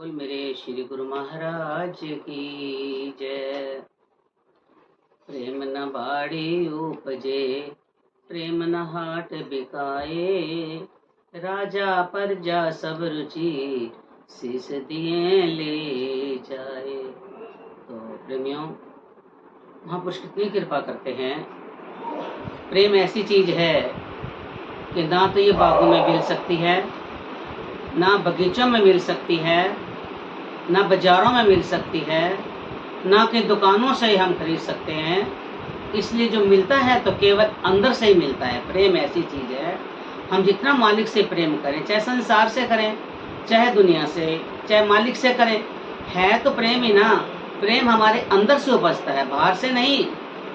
बोल मेरे श्री गुरु महाराज की जय। प्रेम न बाड़ी उपजे, प्रेम न हाट बिकाए, राजा प्रजा सब रुचि शीस दिए ले जाए। तो प्रेमियों, महापुरुष कितनी कृपा करते हैं। प्रेम ऐसी चीज है कि ना तो ये बागों में मिल सकती है, ना बगीचों में मिल सकती है, ना बाजारों में मिल सकती है, ना कि दुकानों से हम खरीद सकते हैं। इसलिए जो मिलता है तो केवल अंदर से ही मिलता है। प्रेम ऐसी चीज है, हम जितना मालिक से प्रेम करें, चाहे संसार से करें, चाहे दुनिया से, चाहे मालिक से करें, है तो प्रेम ही ना। प्रेम हमारे अंदर से उपजता है, बाहर से नहीं।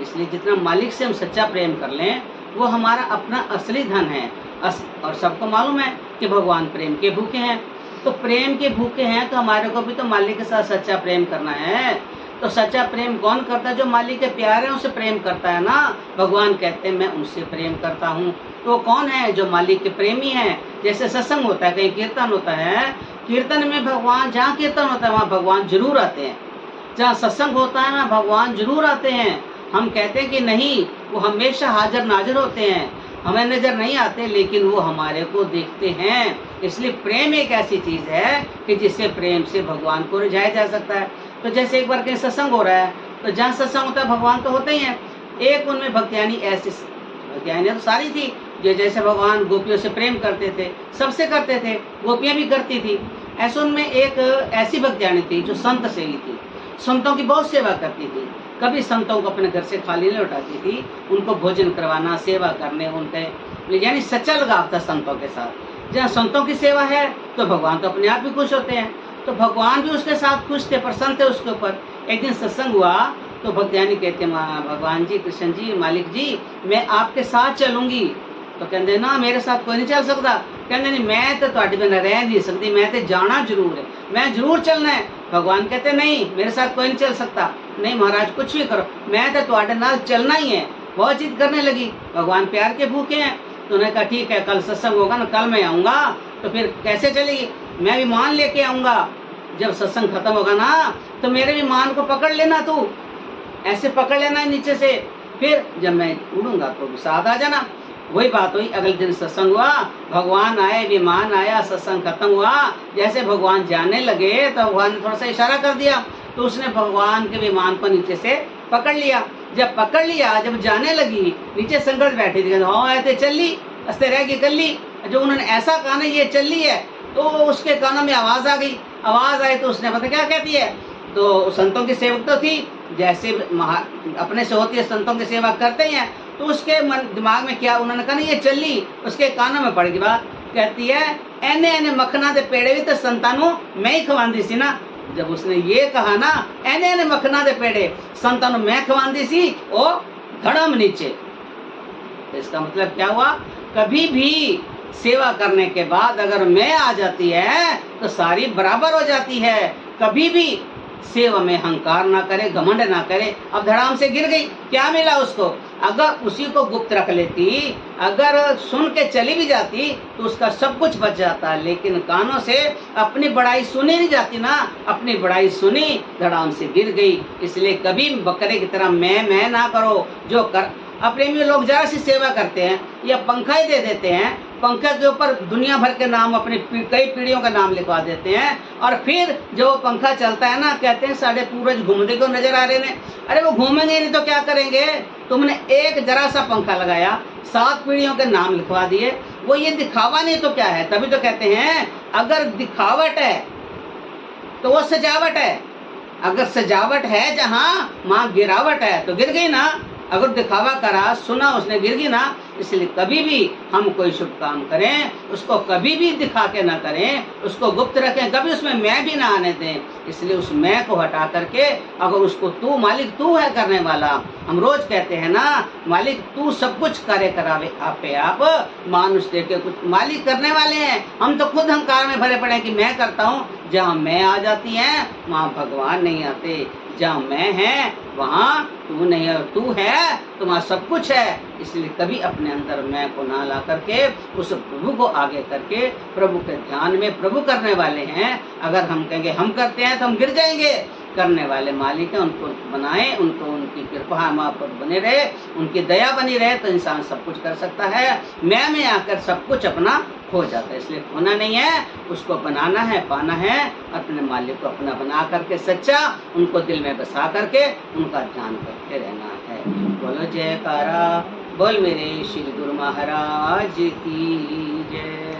इसलिए जितना मालिक से हम सच्चा प्रेम कर लें, वो हमारा अपना असली धन है। और सबको मालूम है कि भगवान प्रेम के भूखे हैं। तो प्रेम के भूखे हैं तो हमारे को भी तो मालिक के साथ सच्चा प्रेम करना है। तो सच्चा प्रेम कौन करता है? जो मालिक के प्यारे हैं उनसे प्रेम करता है ना। भगवान कहते हैं मैं उनसे प्रेम करता हूँ। तो कौन है? जो मालिक के प्रेमी हैं। जैसे सत्संग होता है, कहीं कीर्तन होता है, कीर्तन में भगवान, जहाँ कीर्तन होता है वहाँ भगवान जरूर आते हैं। जहाँ सत्संग होता है वहाँ भगवान जरूर आते हैं। हम कहते हैं कि नहीं, वो हमेशा हाजिर नाजिर होते हैं, हमें नजर नहीं आते, लेकिन वो हमारे को देखते हैं। इसलिए प्रेम एक ऐसी चीज है कि जिससे प्रेम से भगवान को रिझाया जा सकता है। तो जैसे एक बार कहीं सत्संग हो रहा है, तो जहाँ सत्संग होता है भगवान तो होते ही हैं। एक उनमें भक्तियानी ऐसी, भक्तियानियाँ तो सारी थी, जो जैसे भगवान गोपियों से प्रेम करते थे, सबसे करते थे, गोपियाँ भी करती थी। ऐसे उनमें एक ऐसी भक्तियानी थी जो संत से ही थी, संतों की बहुत सेवा करती थी। कभी संतों को अपने घर से खाली नहीं लौटाती थी, उनको भोजन करवाना, सेवा करने, उनके यानी सच्चा लगाव था संतों के साथ। जहाँ संतों की सेवा है तो भगवान तो अपने आप भी खुश होते हैं। तो भगवान भी उसके साथ खुश थे, प्रसन्न थे उसके ऊपर। एक दिन सत्संग हुआ तो भक्तियानी कहते भगवान जी, कृष्ण जी, मालिक जी, मैं आपके साथ चलूंगी। तो कहते ना, मेरे साथ कोई नहीं चल सकता। कहते नहीं, मैं तो ਤੁਹਾਡੇ बिना रह नहीं सकती, मैं तो जाना जरूर है, मैं जरूर चलना है। भगवान कहते नहीं, मेरे साथ कोई नहीं चल सकता। नहीं महाराज, कुछ भी करो, मैं तो ਤੁਹਾਡੇ नाल चलना ही है। बहुत जिद करने लगी। भगवान प्यार के भूखे हैं। तो उन्होंने कहा ठीक है, कल सत्संग होगा ना, कल मैं आऊंगा। तो फिर कैसे चलेगी? मैं विमान लेके आऊंगा। जब सत्संग खत्म होगा ना, तो मेरे विमान को पकड़ लेना, तू ऐसे पकड़ लेना नीचे से। फिर जब मैं उड़ूंगा तो साथ आ जाना। वही बात हुई। अगले दिन सत्संग हुआ, भगवान आए, विमान आया, सत्संग खत्म हुआ। जैसे भगवान जाने लगे तो भगवान ने थोड़ा सा इशारा कर दिया, तो उसने भगवान के विमान को नीचे से पकड़ लिया। जब पकड़ लिया, जब जाने लगी, नीचे संगत बैठी थी, हाँ ऐसे चली, अस्ते रह गई कल्ली। जो उन्होंने ऐसा कहा ना, ये चली है, तो उसके कानों में आवाज आ गई। आवाज आई तो उसने पता क्या कहती है? तो संतों की सेवक तो थी, जैसे अपने से होती है, संतों की सेवा करते हैं। तो उसके दिमाग में क्या, उन्होंने कहा नहीं ये चली, उसके कानों में पड़ गई बात। कहती है, एने एने मखना दे पेड़े भी तो संतानों मैं ही खवांदी सी ना। जब उसने ये कहा ना, एने एने मखना दे पेड़े संतानों मैं खवांदी सी, ओ धड़म नीचे। तो इसका मतलब क्या हुआ? कभी भी सेवा करने के बाद अगर मैं आ जाती है तो सारी बराबर हो जाती है। कभी भी सेवा में अहंकार ना करे, घमंड ना करे। अब धड़ाम से गिर गई, क्या मिला उसको? अगर उसी को गुप्त रख लेती, अगर सुन के चली भी जाती, तो उसका सब कुछ बच जाता। लेकिन कानों से अपनी बड़ाई सुनी नहीं जाती ना, अपनी बड़ाई सुनी, धड़ाम से गिर गई। इसलिए कभी बकरे की तरह मैं ना करो। जो कर अप्रेमी लोग जरा सी सेवा करते हैं या पंखा ही दे देते हैं, पंखे के ऊपर दुनिया भर के नाम, अपनी कई पीढ़ियों का नाम लिखवा देते हैं। और फिर जो पंखा चलता है ना, कहते हैं साढ़े पूरज घूमने को नजर आ रहे हैं। अरे वो घूमेंगे नहीं तो क्या करेंगे? तुमने एक जरा सा पंखा लगाया, 7 पीढ़ियों के नाम लिखवा दिए। वो ये दिखावा नहीं तो क्या है? तभी तो कहते हैं अगर दिखावट है तो वो सजावट है। अगर सजावट है जहाँ, वहाँ गिरावट है, तो गिर गई ना। अगर दिखावा करा, सुना उसने, गिर गई ना। इसलिए कभी भी हम कोई शुभ काम करें, उसको कभी भी दिखा के ना करें, उसको गुप्त रखें, कभी उसमें मैं भी ना आने दें। इसलिए उस मैं को हटा करके अगर उसको तू मालिक तू है करने वाला, हम रोज कहते हैं ना मालिक तू सब कुछ कार्य करावे आपे आप, मानुष देके कुछ मालिक करने वाले हैं, हम तो खुद अहंकार में भरे पड़े हैं कि मैं करता हूँ। जहाँ मैं आ जाती है वहाँ भगवान नहीं आते, जहाँ मैं है वहाँ तू नहीं है, तू है तो वहाँ सब कुछ है। इसलिए कभी अपने अंदर मैं को ना ला करके उस प्रभु को आगे करके प्रभु के ध्यान में, प्रभु करने वाले हैं, अगर हम कहेंगे हम करते हैं तो हम गिर जाएंगे। करने वाले मालिक हैं, उनको बनाए, उनको उनकी कृपा हमारे पर बने रहे, उनकी दया बनी रहे तो इंसान सब कुछ कर सकता है। मैं में आकर सब कुछ अपना खो जाता है, इसलिए खोना नहीं है, उसको बनाना है, पाना है, अपने मालिक को अपना बना करके सच्चा उनको दिल में बसा करके उनका ध्यान करते रहना है। बोलो जयकारा, बोल मेरे श्री गुरु महाराज की जय।